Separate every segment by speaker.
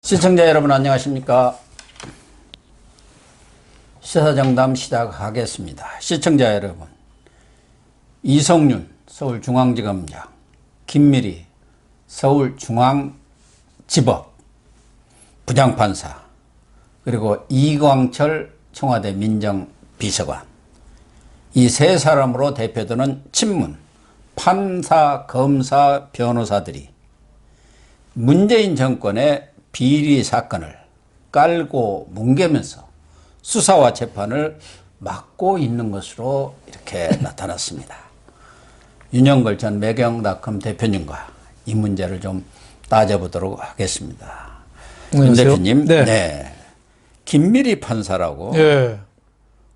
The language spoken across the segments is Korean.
Speaker 1: 시청자 여러분 안녕하십니까? 시사정담 시작하겠습니다. 시청자 여러분, 이성윤 서울중앙지검장, 김미리 서울중앙지법 부장판사, 그리고 이광철 청와대 민정비서관, 이 세 사람으로 대표되는 친문, 판사, 검사, 변호사들이 문재인 정권의 비리 사건을 깔고 뭉개면서 수사와 재판을 막고 있는 것으로 이렇게 나타났습니다. 윤영걸 전 매경닷컴 대표님과 이 문제를 좀 따져보도록 하겠습니다. 윤 대표님, 네. 김미리 판사라고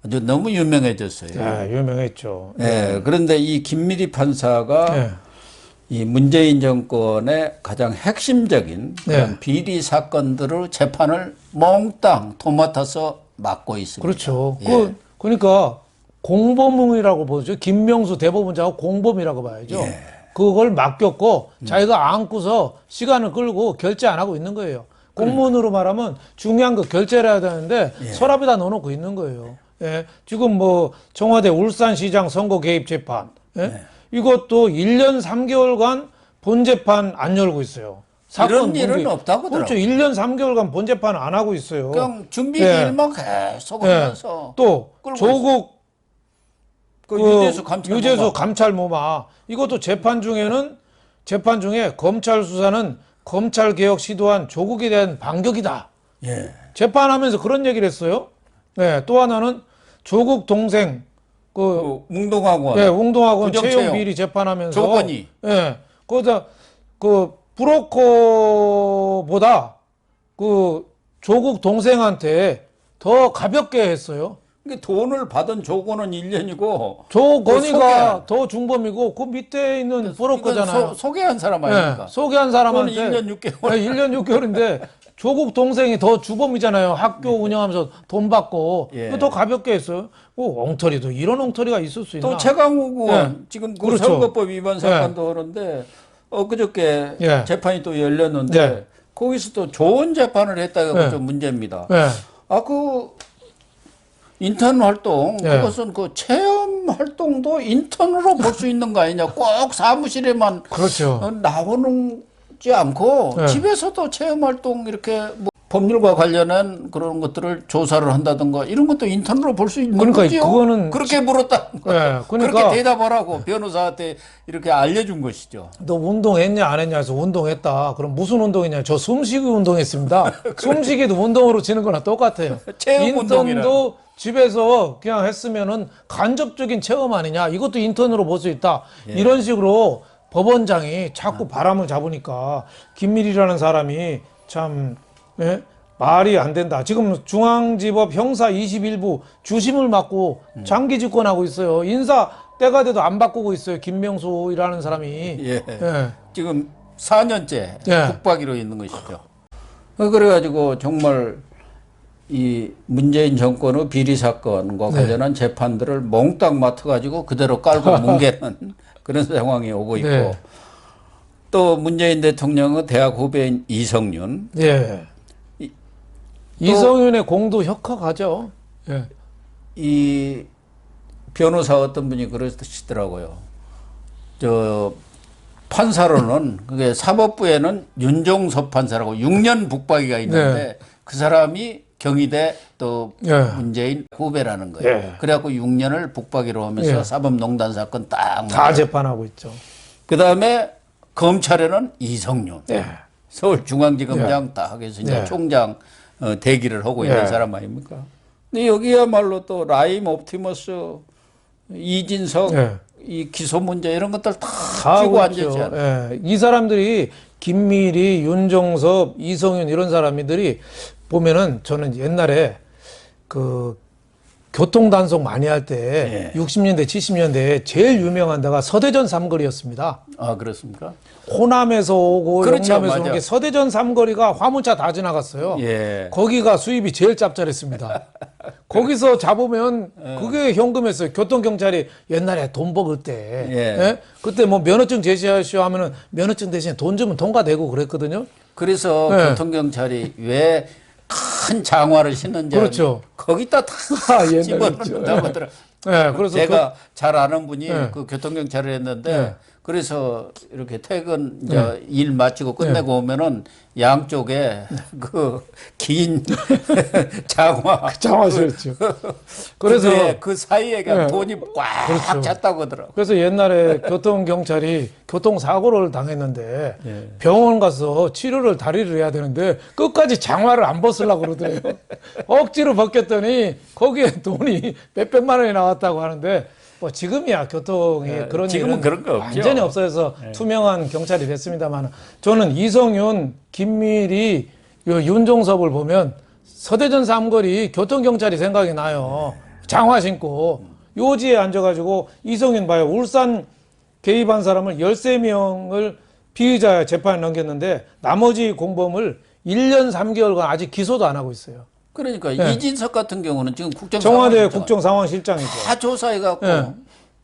Speaker 1: 아주 너무 유명해졌어요.
Speaker 2: 네, 유명했죠.
Speaker 1: 네. 그런데 이 김미리 판사가 이 문재인 정권의 가장 핵심적인 그런 비리 사건들을 재판을 몽땅 도맡아서 맡고 있습니다.
Speaker 2: 그렇죠. 그러니까 공범이라고 보죠. 김명수 대법원장하고 공범이라고 봐야죠. 그걸 맡겼고 자기가 안고서 시간을 끌고 결제 안 하고 있는 거예요. 공무원으로 말하면 중요한 거 결제를 해야 되는데 서랍에다 넣어놓고 있는 거예요. 지금 뭐 청와대 울산시장 선거 개입 재판, 이것도 1년 3개월간 본재판 안 열고 있어요.
Speaker 1: 이런 일은 없다고
Speaker 2: 그렇죠. 1년 3개월간 본재판 안 하고 있어요.
Speaker 1: 그냥 준비 일만 계속 하면서
Speaker 2: 또 조국
Speaker 1: 유재수
Speaker 2: 감찰모마 이것도 재판 중에 검찰 수사는 검찰 개혁 시도한 조국에 대한 반격이다. 재판하면서 그런 얘기를 했어요. 또 하나는 조국 동생
Speaker 1: 웅동학원,
Speaker 2: 웅동학원 채용 비리 재판하면서
Speaker 1: 조건이,
Speaker 2: 거기다 브로커보다 조국 동생한테 더 가볍게 했어요.
Speaker 1: 그러니까 돈을 받은 조건은 1년이고
Speaker 2: 조건이가 더 중범이고 그 밑에 있는 브로커잖아요.
Speaker 1: 소개한 사람 아닙니까?
Speaker 2: 소개한 사람한테
Speaker 1: 1년 6개월.
Speaker 2: 1년 6개월인데 조국 동생이 더 주범이잖아요. 학교 운영하면서 돈 받고. 더 가볍게 했어요. 엉터리도 이런 엉터리가 있을 수 있나.
Speaker 1: 또 최강욱 의원 지금 그
Speaker 2: 그렇죠.
Speaker 1: 선거법 위반 사건도 그런데 그저께 재판이 또 열렸는데 거기서 또 좋은 재판을 했다가 좀 문제입니다. 인턴 활동, 그것은 그 체험 활동도 인턴으로 볼 수 있는 거 아니냐. 꼭 사무실에만 나오지 않고 집에서도 체험 활동 이렇게 뭐 법률과 관련한 그런 것들을 조사를 한다든가 이런 것도 인턴으로 볼 수 있는 거죠.
Speaker 2: 그거는
Speaker 1: 그렇게 물었다. 그렇게 대답하라고 변호사한테 이렇게 알려준 것이죠.
Speaker 2: 너 운동했냐 안 했냐 해서 운동했다. 그럼 무슨 운동했냐? 저 숨쉬기 운동했습니다. 숨쉬기도 운동으로 치는 거나 똑같아요.
Speaker 1: 체험
Speaker 2: 인턴도 집에서 그냥 했으면은 간접적인 체험 아니냐? 이것도 인턴으로 볼 수 있다. 이런 식으로 법원장이 자꾸 바람을 잡으니까 김밀희라는 사람이 참 말이 안 된다. 지금 중앙지법 형사 21부 주심을 맡고 장기 집권하고 있어요. 인사 때가 돼도 안 바꾸고 있어요. 김명수라는 사람이.
Speaker 1: 지금 4년째 북박이로 있는 것이죠. 그래가지고 정말 이 문재인 정권의 비리 사건과 관련한 재판들을 몽땅 맡아가지고 그대로 깔고 뭉개는 그런 상황이 오고 있고 또 문재인 대통령의 대학 후배인 이성윤.
Speaker 2: 이성윤의 공도 혁혁하죠.
Speaker 1: 이 변호사 어떤 분이 그러시더라고요. 판사로는 그게 사법부에는 윤종섭 판사라고 6년 북박이가 있는데 그 사람이 경희대 또 문재인 후배라는 거예요. 그래갖고 6년을 북박이로 하면서 사법농단 사건 다
Speaker 2: 재판하고 있죠.
Speaker 1: 그 다음에 검찰에는 이성윤, 서울중앙지검장 딱 해서 이제 총장 대기를 하고 있는 사람 아닙니까? 근데 여기야말로 또 라임 옵티머스, 이진석, 이 기소 문제 이런 것들 다 쥐고 앉았잖아요.
Speaker 2: 이 사람들이 김미리, 윤종섭, 이성윤 이런 사람들이 보면은 저는 옛날에 그 교통 단속 많이 할 때 60년대, 70년대에 제일 유명한 데가 서대전 삼거리였습니다.
Speaker 1: 아, 그렇습니까?
Speaker 2: 호남에서 오고
Speaker 1: 그렇죠,
Speaker 2: 영남에서
Speaker 1: 맞아.
Speaker 2: 오는 게 서대전 삼거리가 화물차 다 지나갔어요.
Speaker 1: 예.
Speaker 2: 거기가 수입이 제일 짭짤했습니다. 거기서 잡으면 그게 현금이었어요. 교통경찰이 옛날에 돈 먹을 때 예? 그때 뭐 면허증 제시하시오 하면은 면허증 대신에 돈 주면 통과되고 그랬거든요.
Speaker 1: 그래서
Speaker 2: 네.
Speaker 1: 교통경찰이 왜 큰 장화를 신는지
Speaker 2: 그렇죠.
Speaker 1: 거기다 다
Speaker 2: 옛날에
Speaker 1: 집어넣는다고 하더라고요.
Speaker 2: 네, 그래서
Speaker 1: 제가 잘 아는 분이
Speaker 2: 네.
Speaker 1: 그 교통경찰을 했는데
Speaker 2: 네.
Speaker 1: 그래서 이렇게 퇴근 이제 일 마치고 끝내고 오면은 양쪽에 그 긴 장화
Speaker 2: 장화셨죠.
Speaker 1: 그래서
Speaker 2: 그래서
Speaker 1: 그 사이에
Speaker 2: 네.
Speaker 1: 돈이 꽉
Speaker 2: 그렇죠.
Speaker 1: 찼다고 하더라고요.
Speaker 2: 그래서 옛날에 교통경찰이 교통사고를 당했는데 병원 가서 치료를 다리를 해야 되는데 끝까지 장화를 안 벗으려고 그러더래요. 억지로 벗겼더니 거기에 돈이 몇백만 원이 나왔다고 하는데 뭐 지금이야 교통이 그런
Speaker 1: 지금은
Speaker 2: 일은
Speaker 1: 그런 거 없죠.
Speaker 2: 완전히 없어져서 투명한 경찰이 됐습니다만 저는 이성윤, 김밀희, 요 윤종섭을 보면 서대전 삼거리 교통경찰이 생각이 나요. 장화 신고 요지에 앉아가지고 이성윤 봐요. 울산 개입한 사람을 13명을 피의자 재판에 넘겼는데 나머지 공범을 1년 3개월간 아직 기소도 안 하고 있어요.
Speaker 1: 그러니까
Speaker 2: 네.
Speaker 1: 이진석 같은 경우는 지금
Speaker 2: 청와대
Speaker 1: 국정상황실장
Speaker 2: 국정상황실장이죠.
Speaker 1: 다 조사해갖고
Speaker 2: 네.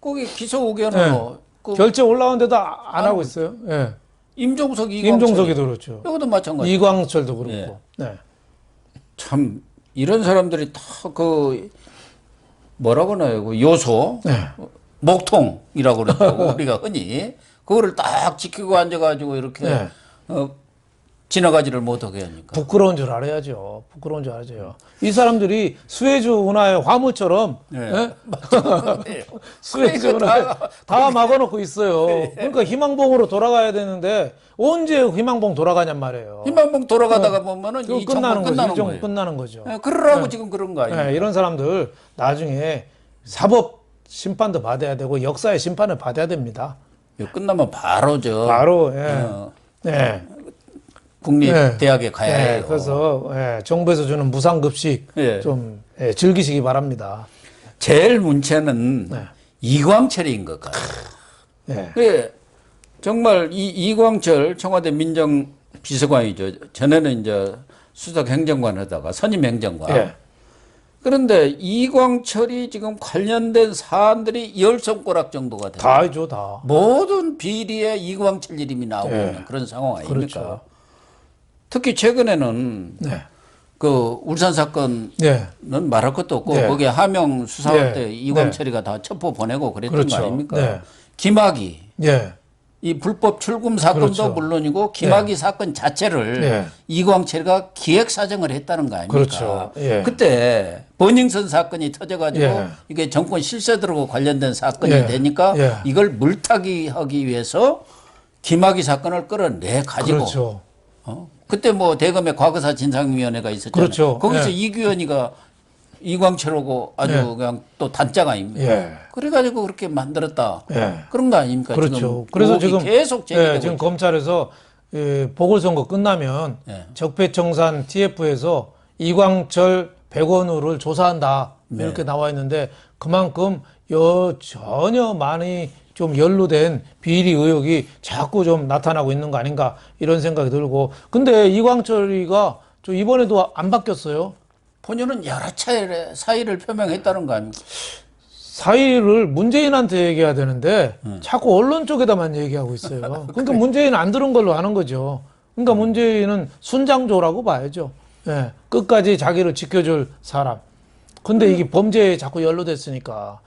Speaker 1: 거기 기소 의견으로 그
Speaker 2: 결재 올라오는데도 안 하고 있어요. 예.
Speaker 1: 임종석, 이광철
Speaker 2: 임종석이도 그렇죠.
Speaker 1: 이것도 마찬가지.
Speaker 2: 이광철도 그렇고.
Speaker 1: 예.
Speaker 2: 네.
Speaker 1: 참 이런 사람들이 다 그 뭐라고 하나요? 그 요소,
Speaker 2: 네.
Speaker 1: 목통이라고 그러고 우리가 흔히 그거를 딱 지키고 앉아가지고 이렇게
Speaker 2: 네.
Speaker 1: 지나가지를 못하게 하니까.
Speaker 2: 부끄러운 줄 알아야죠. 부끄러운 줄 알아야죠. 이 사람들이 수에즈 운하의 화물처럼
Speaker 1: 네.
Speaker 2: 예?
Speaker 1: 예.
Speaker 2: 수에즈 운하에 다 막아놓고 있어요. 그러니까 희망봉으로 돌아가야 되는데 언제 희망봉 돌아가냔 말이에요.
Speaker 1: 희망봉 돌아가다가 보면은
Speaker 2: 그거
Speaker 1: 이 정권 끝나는
Speaker 2: 일정
Speaker 1: 거예요.
Speaker 2: 끝나는 거죠.
Speaker 1: 예, 그러라고 지금 그런 거 아니에요?
Speaker 2: 예, 이런 사람들 나중에 사법 심판도 받아야 되고 역사의 심판을 받아야 됩니다.
Speaker 1: 이거 끝나면 바로
Speaker 2: 바로
Speaker 1: 어,
Speaker 2: 예.
Speaker 1: 국립대학에 가야
Speaker 2: 예,
Speaker 1: 해요.
Speaker 2: 그래서 정부에서 주는 무상급식
Speaker 1: 예.
Speaker 2: 좀 즐기시기 바랍니다.
Speaker 1: 제일 문제는
Speaker 2: 네.
Speaker 1: 이광철인 것 같아요.
Speaker 2: 예.
Speaker 1: 예, 정말 이광철 청와대 민정비서관이죠. 전에는 이제 수석 행정관 하다가 선임 행정관.
Speaker 2: 예.
Speaker 1: 그런데 이광철이 지금 관련된 사안들이 10손가락 정도가 돼요.
Speaker 2: 다 해줘 다.
Speaker 1: 모든 비리에 이광철 이름이 나오고
Speaker 2: 예.
Speaker 1: 있는 그런 상황 아닙니까?
Speaker 2: 그렇죠.
Speaker 1: 특히 최근에는
Speaker 2: 네.
Speaker 1: 그 울산 사건은
Speaker 2: 네.
Speaker 1: 말할 것도 없고
Speaker 2: 네.
Speaker 1: 거기에 하명 수사할
Speaker 2: 네.
Speaker 1: 때 이광철이가 다 첩보 보내고 그랬던
Speaker 2: 그렇죠.
Speaker 1: 거 아닙니까?
Speaker 2: 네.
Speaker 1: 김학의
Speaker 2: 예.
Speaker 1: 이 불법 출금 사건도
Speaker 2: 그렇죠.
Speaker 1: 물론이고 김학의 사건 자체를
Speaker 2: 네.
Speaker 1: 이광철이가 기획 사정을 했다는 거 아닙니까?
Speaker 2: 그렇죠. 예.
Speaker 1: 그때 버닝썬 사건이 터져가지고
Speaker 2: 예.
Speaker 1: 이게 정권 실세들하고 관련된 사건이
Speaker 2: 예.
Speaker 1: 되니까
Speaker 2: 예.
Speaker 1: 이걸 물타기 하기 위해서 김학의 사건을 끌어내 가지고
Speaker 2: 그렇죠.
Speaker 1: 그때 뭐 대검의 과거사 진상위원회가 있었잖아요.
Speaker 2: 그렇죠.
Speaker 1: 거기서
Speaker 2: 예.
Speaker 1: 이규현이가 이광철하고 아주
Speaker 2: 예.
Speaker 1: 그냥 또 단짝 아닙니까?
Speaker 2: 예.
Speaker 1: 그래가지고 그렇게 만들었다.
Speaker 2: 예.
Speaker 1: 그런 거 아닙니까?
Speaker 2: 그렇죠.
Speaker 1: 지금
Speaker 2: 그래서
Speaker 1: 의혹이
Speaker 2: 지금
Speaker 1: 계속 제기되고
Speaker 2: 지금
Speaker 1: 있죠.
Speaker 2: 검찰에서 보궐선거 끝나면
Speaker 1: 예.
Speaker 2: 적폐청산 TF에서 이광철 100원으로를 조사한다
Speaker 1: 네.
Speaker 2: 이렇게 나와 있는데 그만큼 전혀 많이 좀 연루된 비리 의혹이 자꾸 좀 나타나고 있는 거 아닌가 이런 생각이 들고 근데 이광철이가 저 이번에도 안 바뀌었어요.
Speaker 1: 본인은 여러 차례 사의를 표명했다는 거 아닙니까?
Speaker 2: 사의를 문재인한테 얘기해야 되는데 자꾸 언론 쪽에다만 얘기하고 있어요. 그러니까 문재인은 안 들은 걸로 하는 거죠. 그러니까 문재인은 순장조라고 봐야죠. 예, 끝까지 자기를 지켜줄 사람. 근데 이게 범죄에 자꾸 연루됐으니까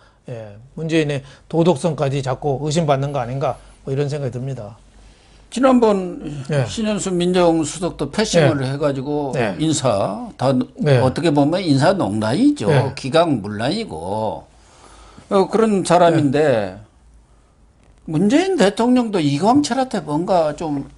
Speaker 2: 문재인의 도덕성까지 자꾸 의심받는 거 아닌가 뭐 이런 생각이 듭니다.
Speaker 1: 지난번
Speaker 2: 네.
Speaker 1: 신현수 민정수석도 패싱을 해가지고
Speaker 2: 네.
Speaker 1: 인사 다
Speaker 2: 네.
Speaker 1: 어떻게 보면 인사 농단이죠.
Speaker 2: 네.
Speaker 1: 기각문란이고 그런 사람인데 문재인 대통령도 이광철한테 뭔가 좀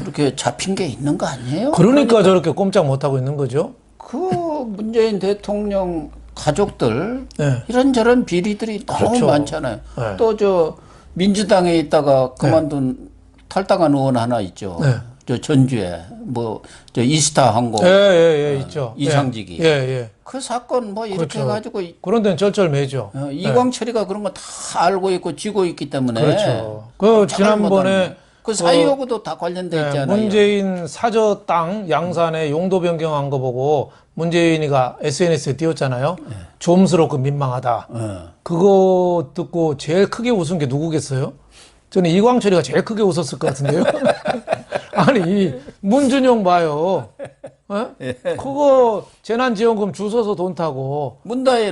Speaker 1: 이렇게 잡힌 게 있는 거 아니에요?
Speaker 2: 그러니까 저렇게 꼼짝 못하고 있는 거죠.
Speaker 1: 그 문재인 대통령 가족들
Speaker 2: 네.
Speaker 1: 이런저런 비리들이 너무
Speaker 2: 그렇죠.
Speaker 1: 많잖아요.
Speaker 2: 네.
Speaker 1: 또 저 민주당에 있다가 그만둔 탈당한 의원 하나 있죠.
Speaker 2: 네.
Speaker 1: 저 전주에 뭐 저 이스타 항공
Speaker 2: 있죠.
Speaker 1: 이상직이
Speaker 2: 예.
Speaker 1: 그 사건 뭐 이렇게
Speaker 2: 그렇죠.
Speaker 1: 해가지고
Speaker 2: 그런 데는 절절매죠.
Speaker 1: 이광철이가 그런 거 다 알고 있고 쥐고 있기 때문에
Speaker 2: 그렇죠. 그 지난번에
Speaker 1: 그 사이하고도 다 관련돼 있잖아요.
Speaker 2: 문재인 사저 땅 양산에 용도 변경한 거 보고 문재인이가 SNS에 띄웠잖아요. 좀스럽고 민망하다. 그거 듣고 제일 크게 웃은 게 누구겠어요? 저는 이광철이가 제일 크게 웃었을 것 같은데요. 아니 이 문준용 봐요. 그거 재난지원금 주워서 돈 타고 문다에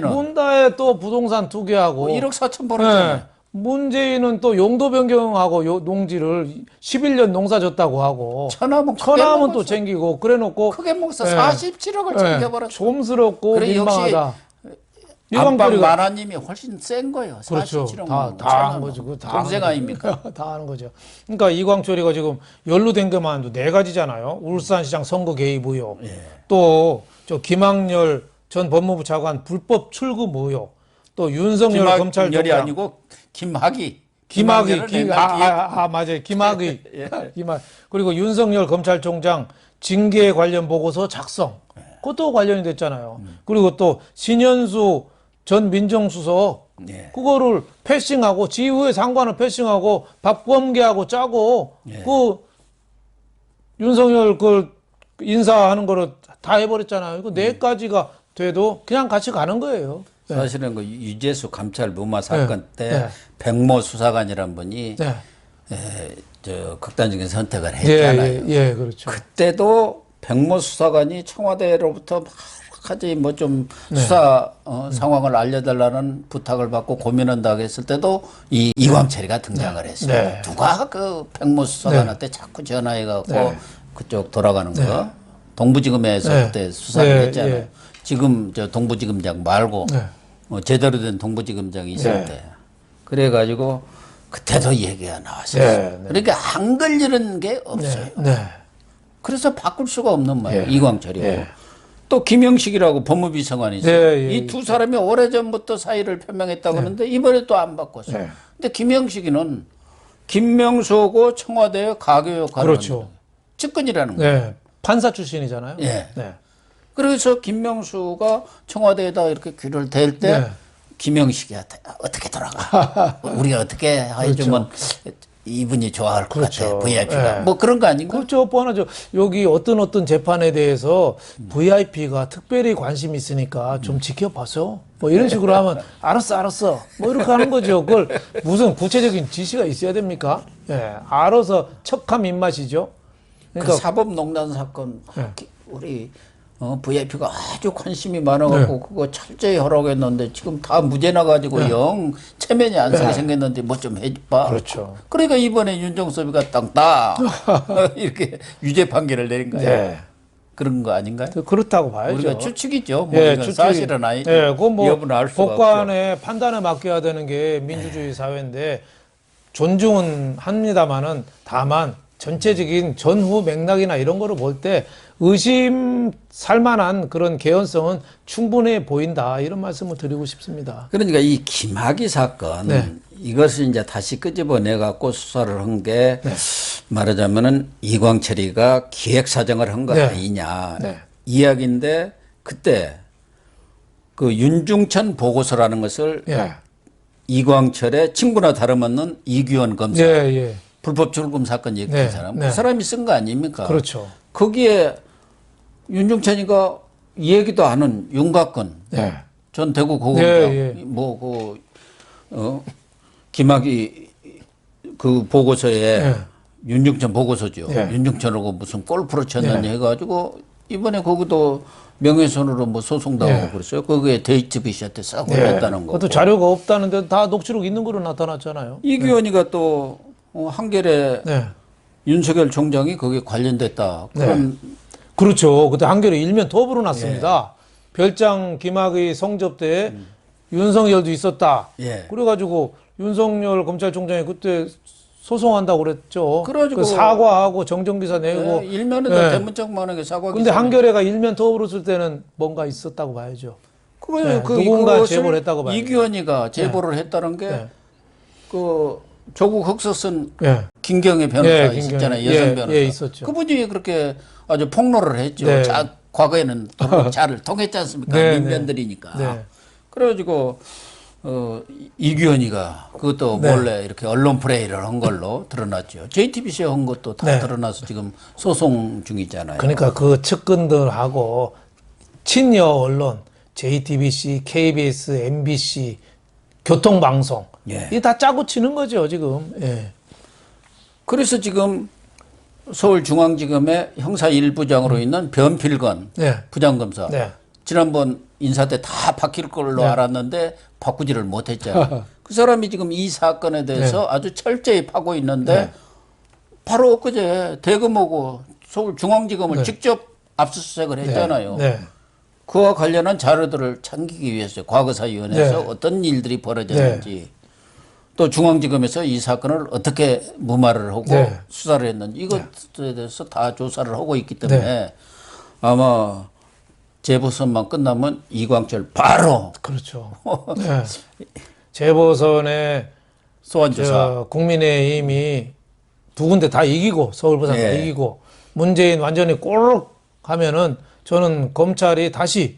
Speaker 2: 또 부동산 투기하고
Speaker 1: 1억 4천 벌었잖아요.
Speaker 2: 문재인은 또 용도 변경하고 농지를 11년 농사 졌다고 하고
Speaker 1: 천하면
Speaker 2: 또 챙기고 그래놓고
Speaker 1: 크게 먹어서 47억을 챙겨버렸어.
Speaker 2: 좀스럽고
Speaker 1: 그래,
Speaker 2: 민망하다.
Speaker 1: 안방 만화님이 훨씬 센 거예요.
Speaker 2: 그렇죠.
Speaker 1: 47억
Speaker 2: 다 한 거죠.
Speaker 1: 동생 아닙니까?
Speaker 2: 다 하는 거죠. 그러니까 이광철이가 지금 연루된 것만 해도 4가지잖아요. 울산시장 선거 개입 의혹, 또 저 김학열 전 법무부 차관 불법 출금 의혹, 또 윤석열 검찰총장
Speaker 1: 아니고 김학의.
Speaker 2: 맞아요. 김학의. 그리고 윤석열 검찰총장 징계 관련 보고서 작성. 그것도 관련이 됐잖아요. 그리고 또 신현수 전 민정수석 그거를 패싱하고 지휘의 상관을 패싱하고 박범계하고 짜고 그 윤석열 그 인사하는 거를 다 해버렸잖아요. 그 4가지가 돼도 그냥 같이 가는 거예요.
Speaker 1: 사실은 그 유재수 감찰 무마 사건 때 백모 수사관이란 분이 저 극단적인 선택을 했잖아요.
Speaker 2: 그렇죠.
Speaker 1: 그때도 백모 수사관이 청와대로부터 막 가지 뭐 좀 수사 상황을 알려달라는 부탁을 받고 고민한다고 했을 때도 이 이광철이가 등장을 했어요. 누가 그 백모 수사관한테 자꾸 전화해갖고 그쪽 돌아가는 거 동부지검에서 그때 수사를 했잖아요. 지금 저 동부지검장 말고 제대로 된 동부지검장이 있을 때 그래가지고 그때도 얘기가 나왔어요. 그러니까 안 걸리는 게 없어요. 그래서 바꿀 수가 없는 말이에요. 이광철이고. 또 김영식이라고 법무비서관이 있어요. 이 두 사람이 오래전부터 사의를 표명했다고 하는데 이번에 또 안 바꿨어요. 근데 김영식이는 김명수하고 청와대의 가교 역할을 하는 측근이라는 거예요.
Speaker 2: 판사 출신이잖아요.
Speaker 1: 그래서 김명수가 청와대에다 이렇게 귀를 댈 때 김영식이한테 어떻게 돌아가? 우리가 어떻게 해주면 이분이 좋아할 것 같아. VIP가. 뭐 그런 거 아닌가?
Speaker 2: 그렇죠. 뻔하죠. 여기 어떤 재판에 대해서 VIP가 특별히 관심이 있으니까 좀 지켜봐서 뭐 이런 식으로 하면 알았어. 뭐 이렇게 하는 거죠. 그걸 무슨 구체적인 지시가 있어야 됩니까? 알아서 척함 입맛이죠.
Speaker 1: 그러니까 그 사법농단 사건 우리 VIP가 아주 관심이 많아갖고 그거 철저히 허락했는데 지금 다 무죄 나가지고 영 체면이 안 서게 생겼는데 뭐 좀 해봐.
Speaker 2: 그렇죠.
Speaker 1: 그러니까 이번에 윤정섭이가 땅땅 이렇게 유죄 판결을 내린 거예요. 그런 거 아닌가요?
Speaker 2: 그렇다고 봐야죠.
Speaker 1: 우리가 추측이죠. 뭐 이건 사실은 아니죠.
Speaker 2: 그건 뭐
Speaker 1: 여부는 알 수가
Speaker 2: 법관의 판단에 맡겨야 되는 게 민주주의 사회인데 존중은 합니다만은 다만 전체적인 전후 맥락이나 이런 거를 볼 때 의심 살만한 그런 개연성은 충분해 보인다 이런 말씀을 드리고 싶습니다.
Speaker 1: 그러니까 이 김학의 사건 이것을 이제 다시 끄집어내 갖고 수사를 한 게 말하자면은 이광철이가 기획사정을 한 거 아니냐 이야기인데 그때 그 윤중천 보고서라는 것을 이광철의 친구나 다름없는 이규원 검사 불법 출금 사건 얘기한 사람 그 사람이 쓴 거 아닙니까?
Speaker 2: 그렇죠.
Speaker 1: 거기에 윤중천이가 얘기도 않은 윤곽근 전 대구 고검장 김학의 그 보고서에 윤중천 보고서죠. 윤중천하고 무슨 골프를 쳤느냐 해가지고 이번에 거기도 명예훼손으로 뭐 소송당하고 그랬어요. 거기에 데이트비시한테 싸고 했다는 거.
Speaker 2: 그것도 자료가 없다는데 다 녹취록 있는 거로 나타났잖아요.
Speaker 1: 이규원이가 또 한겨레 윤석열 총장이 거기에 관련됐다.
Speaker 2: 그렇죠. 그때 한겨레 일면 톱으로 났습니다. 별장 김학의 성접 때 윤석열도 있었다. 그래가지고 윤석열 검찰총장이 그때 소송한다고 그랬죠. 그 사과하고 정정기사 내고.
Speaker 1: 일면에다 대문짝만하게 사과.
Speaker 2: 근데 한겨레가 일면 톱으로 쓸 때는 뭔가 있었다고 봐야죠. 누군가 제보를 했다고 봐야죠.
Speaker 1: 이규원이가 제보를 했다는 게 그 조국 흑서 쓴 김경애 변호사 있었잖아요. 여성 변호사.
Speaker 2: 있었죠.
Speaker 1: 그분이 그렇게 아주 폭로를 했죠.
Speaker 2: 네.
Speaker 1: 과거에는 잘을 통했지 않습니까? 민변들이니까. 그래가지고 이규현이가 그것도 몰래 이렇게 언론 플레이를 한 걸로 드러났죠. JTBC에 한 것도 다 드러나서 지금 소송 중이잖아요.
Speaker 2: 그러니까 그 측근들하고 친여 언론, JTBC, KBS, MBC, 교통방송 이게 다 짜고 치는 거죠 지금. 예.
Speaker 1: 그래서 지금 서울중앙지검의 형사 1부장으로 있는 변필건 부장검사 지난번 인사 때 다 바뀔 걸로 알았는데 바꾸지를 못했잖아요. 그 사람이 지금 이 사건에 대해서 아주 철저히 파고 있는데 바로 엊그제 대검하고 서울중앙지검을 직접 압수수색을 했잖아요. 그와 관련한 자료들을 챙기기 위해서 과거사위원회에서 어떤 일들이 벌어졌는지 또 중앙지검에서 이 사건을 어떻게 무마를 하고 수사를 했는지 이것에 대해서 다 조사를 하고 있기 때문에 아마 재보선만 끝나면 이광철 바로
Speaker 2: 그렇죠. 재보선에
Speaker 1: 소환조사
Speaker 2: 국민의힘이 두 군데 다 이기고 서울부산 다 이기고 문재인 완전히 꼬르륵 하면은 저는 검찰이 다시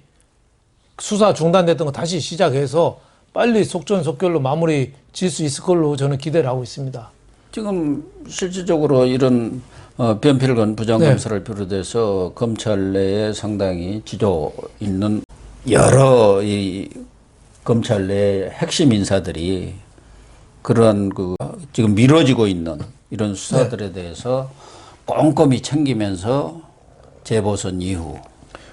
Speaker 2: 수사 중단됐던 거 다시 시작해서 빨리 속전속결로 마무리 질 수 있을 걸로 저는 기대를 하고 있습니다.
Speaker 1: 지금 실질적으로 이런 변필건 부장검사를 비롯해서 검찰 내에 상당히 지조 있는 여러 이 검찰 내 핵심 인사들이 그런 그 지금 미뤄지고 있는 이런 수사들에 대해서 꼼꼼히 챙기면서 재보선 이후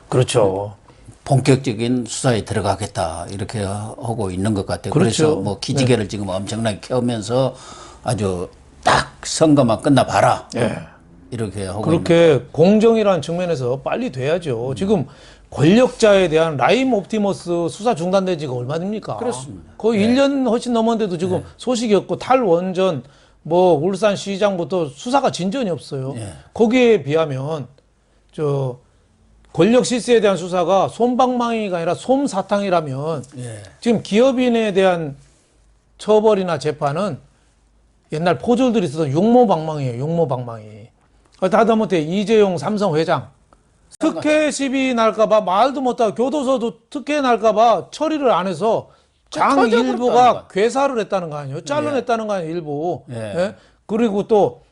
Speaker 2: 그렇죠.
Speaker 1: 본격적인 수사에 들어가겠다 이렇게 하고 있는 것 같아요.
Speaker 2: 그렇죠.
Speaker 1: 그래서 뭐 기지개를 지금 엄청나게 켜면서 아주 딱 선거만 끝나봐라 이렇게 하고
Speaker 2: 그렇게 공정이라는 측면에서 빨리 돼야죠. 지금 권력자에 대한 라임 옵티머스 수사 중단된 지가 얼마 됩니까?
Speaker 1: 그렇습니다.
Speaker 2: 거의 1년 훨씬 넘었는데도 지금 소식이 없고 탈원전 뭐 울산시장부터 수사가 진전이 없어요. 거기에 비하면 저 권력 실세에 대한 수사가 솜방망이가 아니라 솜사탕이라면 지금 기업인에 대한 처벌이나 재판은 옛날 포졸들이 쓰던 용모방망이에요. 용모방망이. 하다못해 이재용 삼성 회장 특혜 시비 날까봐 말도 못하고 교도소도 특혜 날까봐 처리를 안 해서 장 일부가 괴사를 했다는 거 아니에요. 잘라냈다는 거 아니에요. 일부. 그리고 또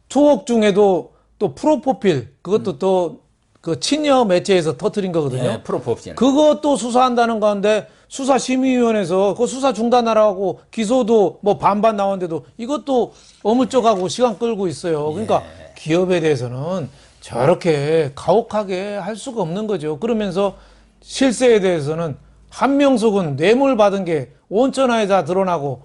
Speaker 2: 투옥 중에도 또 프로포필 그것도 또 그 친여 매체에서 터뜨린 거거든요.
Speaker 1: 프로포필.
Speaker 2: 그것도 수사한다는 건데 수사심의위원회에서 그 수사 중단하라고 기소도 뭐 반반 나왔는데도 이것도 어물쩍하고 시간 끌고 있어요. 그러니까 기업에 대해서는 저렇게 가혹하게 할 수가 없는 거죠. 그러면서 실세에 대해서는 한명숙은 뇌물 받은 게 온천하에 다 드러나고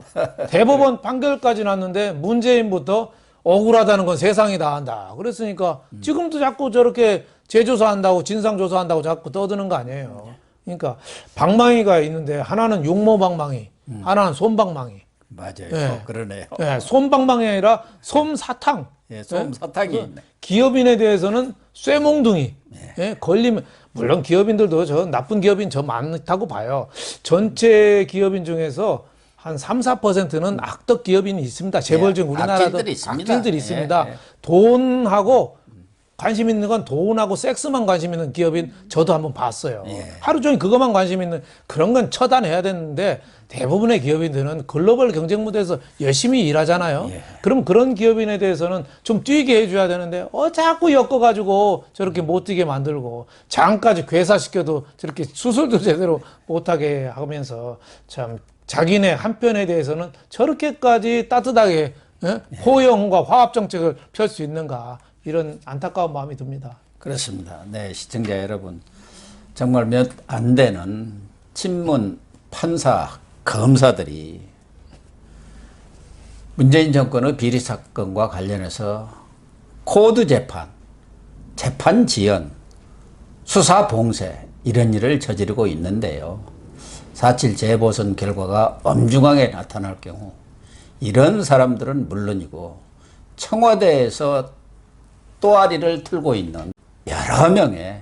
Speaker 2: 대법원 판결까지 났는데 문재인부터 억울하다는 건 세상이 다 한다. 그랬으니까 지금도 자꾸 저렇게 재조사한다고 진상조사한다고 자꾸 떠드는 거 아니에요. 그러니까 방망이가 있는데 하나는 용모방망이, 하나는 솜방망이.
Speaker 1: 맞아요. 그러네요.
Speaker 2: 솜방망이 아니라 솜사탕.
Speaker 1: 솜사탕이 있네.
Speaker 2: 기업인에 대해서는 쇠몽둥이. 걸리면 물론 기업인들도 저 나쁜 기업인 저 많다고 봐요. 전체 기업인 중에서 한 3, 4%는 악덕 기업인이 있습니다. 재벌 중 우리나라도 악질들이 있습니다. 돈하고 관심 있는 건 돈하고 섹스만 관심 있는 기업인 저도 한번 봤어요. 하루 종일 그것만 관심 있는 그런 건 처단해야 되는데 대부분의 기업인들은 글로벌 경쟁 무대에서 열심히 일하잖아요. 그럼 그런 기업인에 대해서는 좀 뛰게 해줘야 되는데 자꾸 엮어가지고 저렇게 못 뛰게 만들고 장까지 괴사시켜도 저렇게 수술도 제대로 못하게 하면서 참 자기네 한편에 대해서는 저렇게까지 따뜻하게 호영과 화합 정책을 펼 수 있는가 이런 안타까운 마음이 듭니다.
Speaker 1: 그렇습니다. 네, 시청자 여러분 정말 몇 안 되는 친문 판사 검사들이 문재인 정권의 비리 사건과 관련해서 코드 재판, 재판 지연, 수사 봉쇄 이런 일을 저지르고 있는데요. 4.7 재보선 결과가 엄중하게 나타날 경우 이런 사람들은 물론이고 청와대에서 또아리를 틀고 있는 여러 명의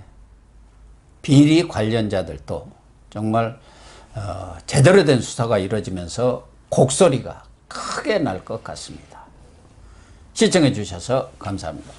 Speaker 1: 비리 관련자들도 정말 제대로 된 수사가 이루어지면서 곡소리가 크게 날 것 같습니다. 시청해 주셔서 감사합니다.